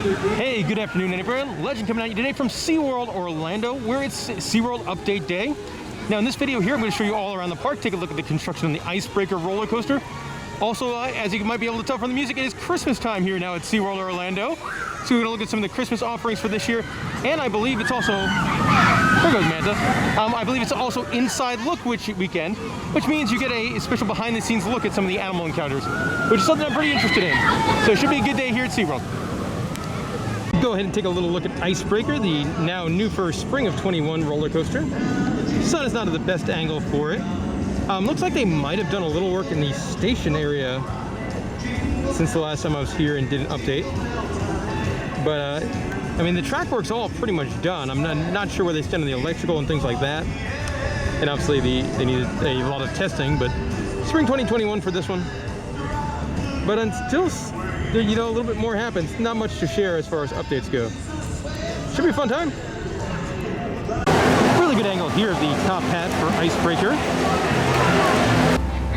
Hey, good afternoon, everyone. Legend coming at you today from SeaWorld Orlando, where it's SeaWorld Update Day. Now, in this video here, I'm going to show you all around the park. Take a look at the construction on the Icebreaker roller coaster. Also, as you might be able to tell from the music, it is Christmas time here now at SeaWorld Orlando. So we're going to look at some of the Christmas offerings for this year. And I believe it's also, there goes Manta. I believe it's also Inside Look weekend, which means you get a special behind-the-scenes look at some of the animal encounters, which is something I'm pretty interested in. So it should be a good day here at SeaWorld. Go ahead and take a little look at Icebreaker, the now new for spring of 21 roller coaster. Sun is not at the best angle for it. Looks like they might have done a little work in the station area since the last time I was here and did an update. But I mean, the track work's all pretty much done. I'm not sure where they stand on the electrical and things like that. And obviously they needed a lot of testing, but spring 2021 for this one. But until, you know, a little bit more happens, not much to share as far as updates go. Should be a fun time. Really good angle here of the top hat for Icebreaker.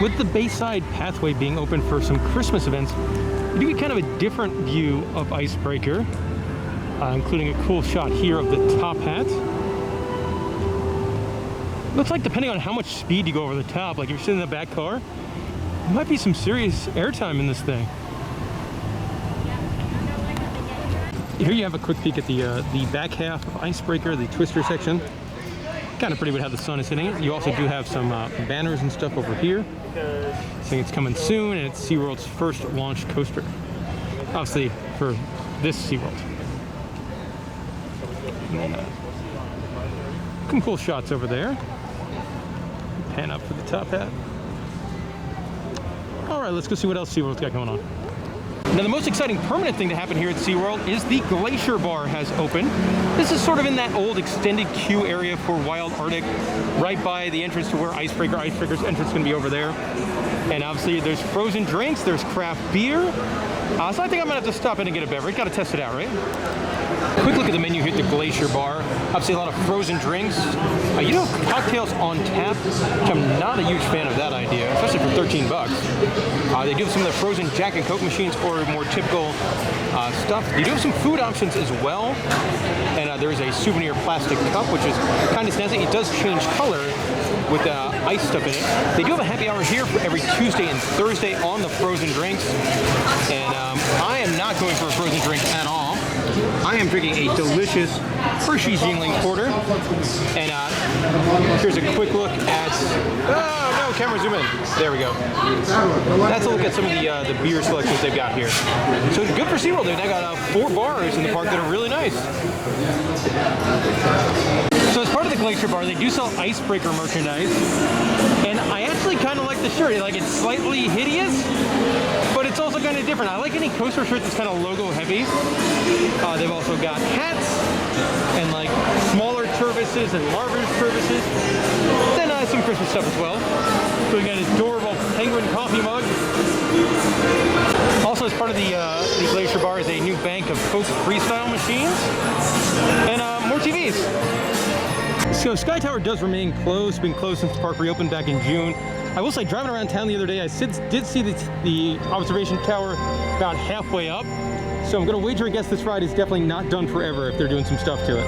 With the Bayside pathway being open for some Christmas events, you do get kind of a different view of Icebreaker, including a cool shot here of the top hat. Looks like depending on how much speed you go over the top, like if you're sitting in the back car, there might be some serious airtime in this thing. Here you have a quick peek at the back half of Icebreaker, the twister section. Kind of pretty with how the sun is hitting it. You also do have some banners and stuff over here, saying it's coming soon, and it's SeaWorld's first launch coaster. Obviously, for this SeaWorld. Some cool shots over there. Pan up for the top hat. All right, let's go see what else SeaWorld's got going on. Now, the most exciting permanent thing to happen here at SeaWorld is the Glacier Bar has opened. This is sort of in that old extended queue area for Wild Arctic, right by the entrance to where Icebreaker's entrance is going to be over there. And obviously, there's frozen drinks, there's craft beer. So I think I'm going to have to stop in and get a beverage. Got to test it out, right? Quick look at the menu here at the Glacier Bar. Obviously, a lot of frozen drinks. You know, cocktails on tap, which I'm not a huge fan of that idea, especially for 13 bucks. They do have some of the frozen Jack and Coke machines or more typical stuff. They do have some food options as well. And there is a souvenir plastic cup, which is kind of snazzy. It does change color with ice stuff in it. They do have a happy hour here for every Tuesday and Thursday on the frozen drinks. And I am not going for a frozen drink at all. I am drinking a delicious Hershey's Yingling Porter. And here's a quick look at, oh no, camera zoom in. There we go. That's a look at some of the beer selections they've got here. So good for SeaWorld. They've got 4 bars in the park that are really nice. So as part of the Glacier Bar, they do sell Icebreaker merchandise. And I actually kind of like the shirt. Like, it's slightly hideous, but it's also kind of different. I like any coaster shirt that's kind of logo heavy. They've also got hats and like smaller turbises and larger turbises. Then some Christmas stuff as well. So we got an adorable penguin coffee mug. Also, as part of the Glacier Bar is a new bank of Coke Freestyle machines and more TVs. So Sky Tower does remain closed. It's been closed since the park reopened back in June. I will say, driving around town the other day, I did see the observation tower about halfway up. So I'm going to wager and guess this ride is definitely not done forever if they're doing some stuff to it.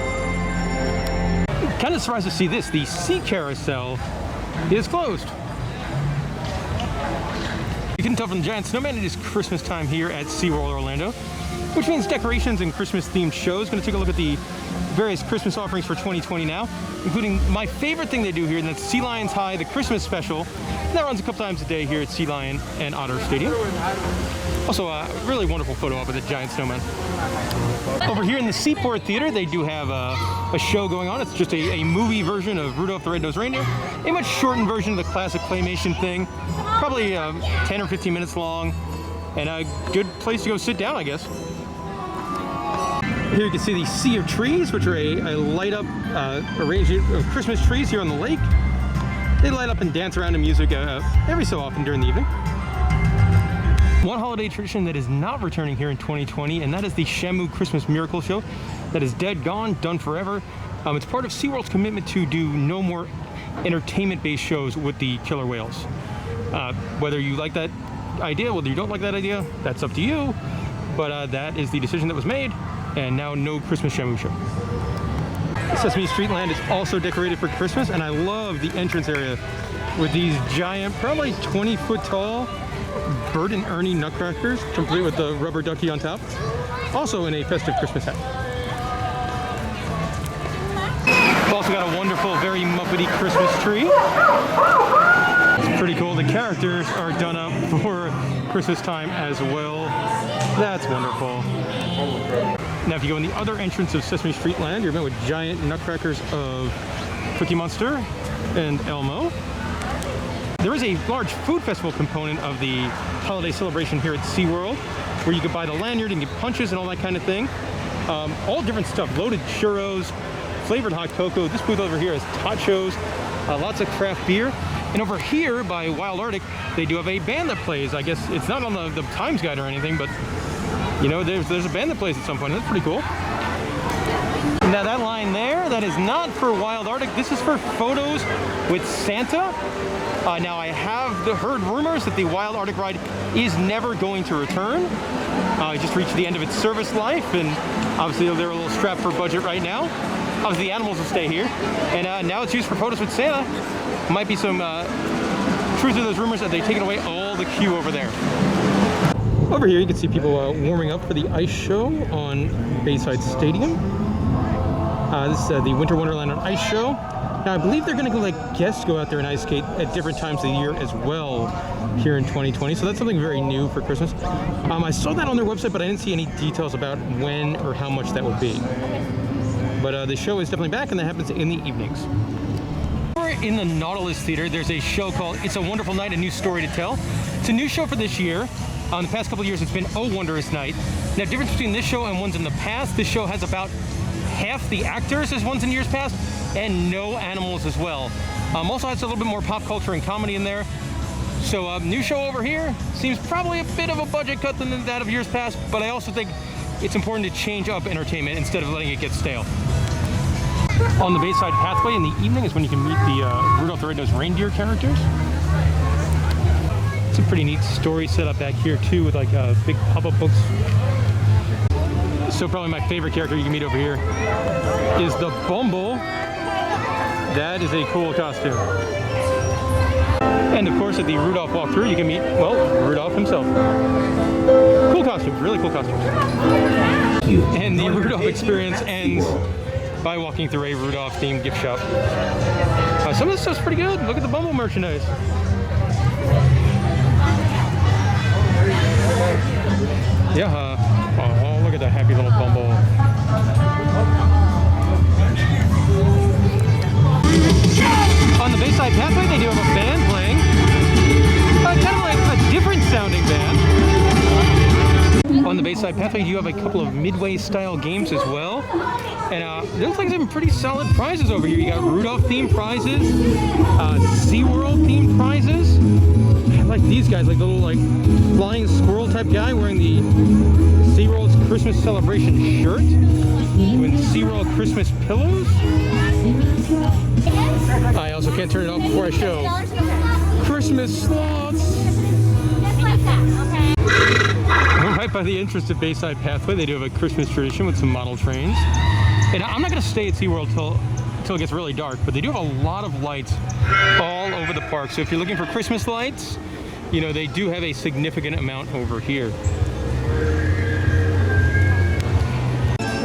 Kind of surprised to see this. The Sea Carousel is closed. You can tell from the giant snowman it is Christmas time here at SeaWorld Orlando, which means decorations and Christmas-themed shows. Going to take a look at the various Christmas offerings for 2020 now, including my favorite thing they do here, and that's Sea Lions High, the Christmas special. And that runs a couple times a day here at Sea Lion and Otter Stadium. Also, a really wonderful photo op of the giant snowman. Over here in the Seaport Theater, they do have a show going on. It's just a movie version of Rudolph the Red-Nosed Reindeer, a much shortened version of the classic claymation thing, probably 10 or 15 minutes long, and a good place to go sit down, I guess. Here you can see the Sea of Trees, which are a light-up arrangement of Christmas trees here on the lake. They light up and dance around to music every so often during the evening. One holiday tradition that is not returning here in 2020, and that is the Shamu Christmas Miracle Show. That is dead, gone, done forever. It's part of SeaWorld's commitment to do no more entertainment-based shows with the killer whales. Whether you like that idea, whether you don't like that idea, that's up to you. but that is the decision that was made, and now no Christmas Shamu show. Sesame Street Land is also decorated for Christmas, and I love the entrance area with these giant, probably 20-foot tall Bert and Ernie nutcrackers, complete with the rubber ducky on top, also in a festive Christmas hat. We've also got a wonderful, very Muppety Christmas tree. It's pretty cool. The characters are done up for Christmas time as well. That's wonderful. Now, if you go in the other entrance of Sesame Street Land, you're met with giant nutcrackers of Cookie Monster and Elmo. There is a large food festival component of the holiday celebration here at SeaWorld, where you could buy the lanyard and get punches and all that kind of thing. All different stuff, loaded churros, flavored hot cocoa. This booth over here has tachos, lots of craft beer. And over here by Wild Arctic, they do have a band that plays. I guess it's not on the Times Guide or anything, but you know, there's a band that plays at some point. That's pretty cool. Now that line there, that is not for Wild Arctic. This is for photos with Santa. Now I have heard rumors that the Wild Arctic ride is never going to return. It just reached the end of its service life, and obviously they're a little strapped for budget right now. Obviously the animals will stay here, and now it's used for photos with Santa. Might be some truth to those rumors that they've taken away all the queue over there. Over here you can see people warming up for the ice show on Bayside Stadium. This is the Winter Wonderland on Ice show. Now I believe they're going to let guests go out there and ice skate at different times of the year as well here in 2020. So that's something very new for Christmas. I saw that on their website, but I didn't see any details about when or how much that would be. But the show is definitely back, and that happens in the evenings. In the Nautilus Theater, there's a show called It's a Wonderful Night, A New Story to Tell. It's a new show for this year. The past couple of years, it's been Oh Wondrous Night. Now, the difference between this show and ones in the past, this show has about half the actors as ones in years past, and no animals as well. Also has a little bit more pop culture and comedy in there. So, new show over here seems probably a bit of a budget cut than that of years past, but I also think it's important to change up entertainment instead of letting it get stale. On the Bayside Pathway in the evening is when you can meet the Rudolph the Red-Nosed Reindeer characters. It's a pretty neat story set up back here too, with like big pop-up books. So probably my favorite character you can meet over here is the Bumble. That is a cool costume. And of course at the Rudolph walkthrough you can meet, well, Rudolph himself. Cool costumes, really cool costumes. And the Rudolph experience ends by walking through a Rudolph-themed gift shop. Some of this stuff's pretty good. Look at the Bumble merchandise. Yeah, oh, look at that happy little Bumble. On the Bayside Pathway, they do have a band playing. Kind of like a different sounding band. On the Bayside Pathway, you have a couple of Midway-style games as well. And it looks like some pretty solid prizes over here. You got Rudolph-themed prizes, SeaWorld-themed prizes. I like these guys, like the little like flying squirrel type guy wearing the SeaWorld's Christmas celebration shirt with SeaWorld Christmas pillows. I also can't turn it off before I show Christmas slots. Right by the entrance to Bayside Pathway, they do have a Christmas tradition with some model trains. And I'm not going to stay at SeaWorld till it gets really dark, but they do have a lot of lights all over the park. So if you're looking for Christmas lights, you know, they do have a significant amount over here.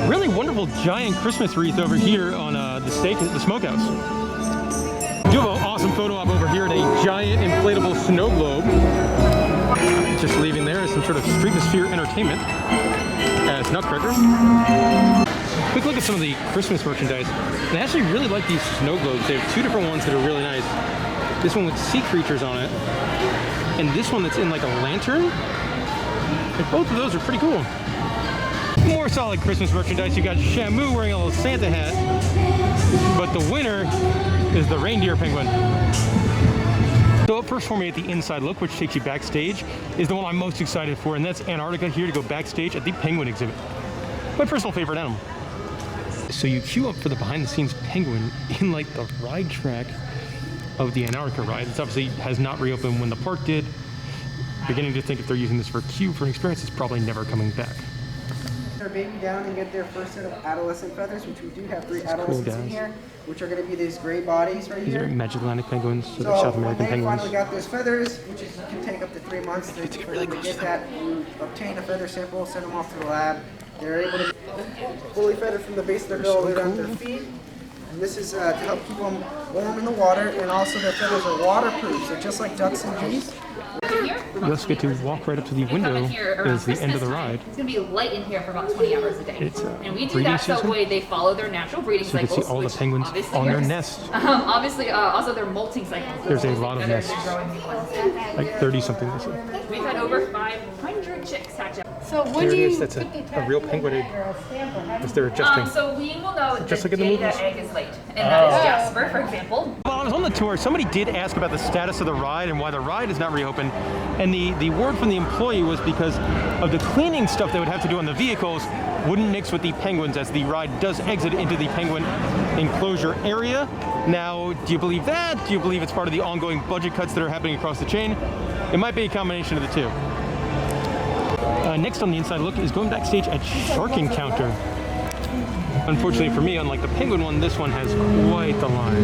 Really wonderful giant Christmas wreath over here on the smokehouse. Do have an awesome photo op over here at a giant inflatable snow globe. Just leaving there is some sort of Streetmosphere entertainment as Nutcracker. Quick look at some of the Christmas merchandise. And I actually really like these snow globes. They have two different ones that are really nice. This one with sea creatures on it, and this one that's in like a lantern. And both of those are pretty cool. More solid Christmas merchandise. You got Shamu wearing a little Santa hat, but the winner is the reindeer penguin. So up first for me at the inside look, which takes you backstage, is the one I'm most excited for, and that's Antarctica, here to go backstage at the penguin exhibit. My personal favorite animal. So you queue up for the behind-the-scenes penguin in like the ride track of the Antarctica ride. It obviously has not reopened when the park did. beginning to think if they're using this for Q for an experience, it's probably never coming back. Our baby down and get their first set of adolescent feathers, which we do have 3 adolescents in here, which are going to be these gray bodies right here. These are Magellanica penguins, so they're South American penguins. When they finally got those feathers, which can take up to 3 months to get that, you obtain a feather sample, send them off to the lab. They're able to fully feathered from the base of their bill all the way down to their feet. And this is to help keep them warm in the water, and also their feathers are waterproof, so just like ducks and geese. You also get to walk right up to the window as the end of the ride. It's going to be light in here for about 20 hours a day. It's and we do that so they follow their natural breeding cycles. So you can see all the penguins on their nest. Obviously, also their molting cycles. There's a lot of nests, like 30 something. We've had over 500 chicks hatch out. So when there do it you is. That's a real penguin egg. As they're adjusting. So we will know just the like in the day movies. that egg is laid. And that is Jasper, for example. While I was on the tour, somebody did ask about the status of the ride and why the ride is not reopened. And the word from the employee was because of the cleaning stuff they would have to do on the vehicles wouldn't mix with the penguins, as the ride does exit into the penguin enclosure area. Now, do you believe that? Do you believe it's part of the ongoing budget cuts that are happening across the chain? It might be a combination of the two. Next on the inside look is going backstage at Shark Encounter. Unfortunately for me, unlike the penguin one, this one has quite the line.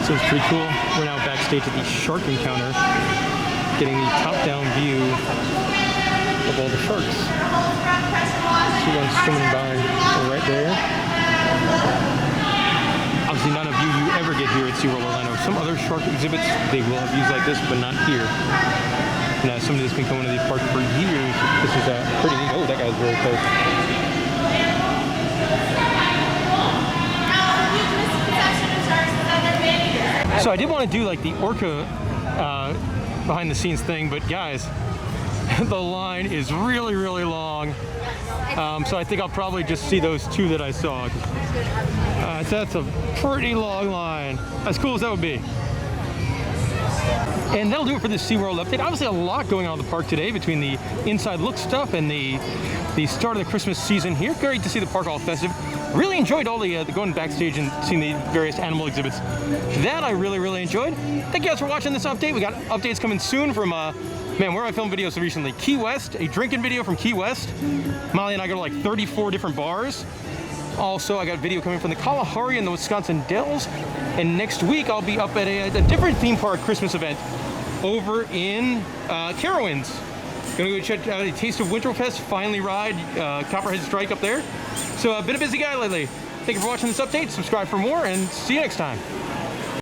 So it's pretty cool. We're now backstage at the Shark Encounter, getting the top-down view of all the sharks. See one swimming by right there. Obviously none of you ever get here at SeaWorld Orlando. Some other shark exhibits, they will have views like this, but not here. Now, somebody that's been coming to the park for years, this is pretty neat. Oh, that guy's very close. So I did want to do like the orca behind the scenes thing, but guys, the line is really, really long. So I think I'll probably just see those 2 that I saw. That's a pretty long line. As cool as that would be. And that'll do it for this SeaWorld update. Obviously a lot going on in the park today between the inside look stuff and the start of the Christmas season here. Great to see the park all festive. Really enjoyed all the going backstage and seeing the various animal exhibits. That I really, really enjoyed. Thank you guys for watching this update. We got updates coming soon from, man, where have I filmed videos recently? Key West, a drinking video from Key West. Molly and I go to like 34 different bars. Also, I got a video coming from the Kalahari and the Wisconsin Dells. And next week, I'll be up at a different theme park Christmas event over in Carowinds. Gonna go check out a Taste of Winterfest, finally ride Copperhead Strike up there. So, been a busy guy lately. Thank you for watching this update. Subscribe for more, and see you next time.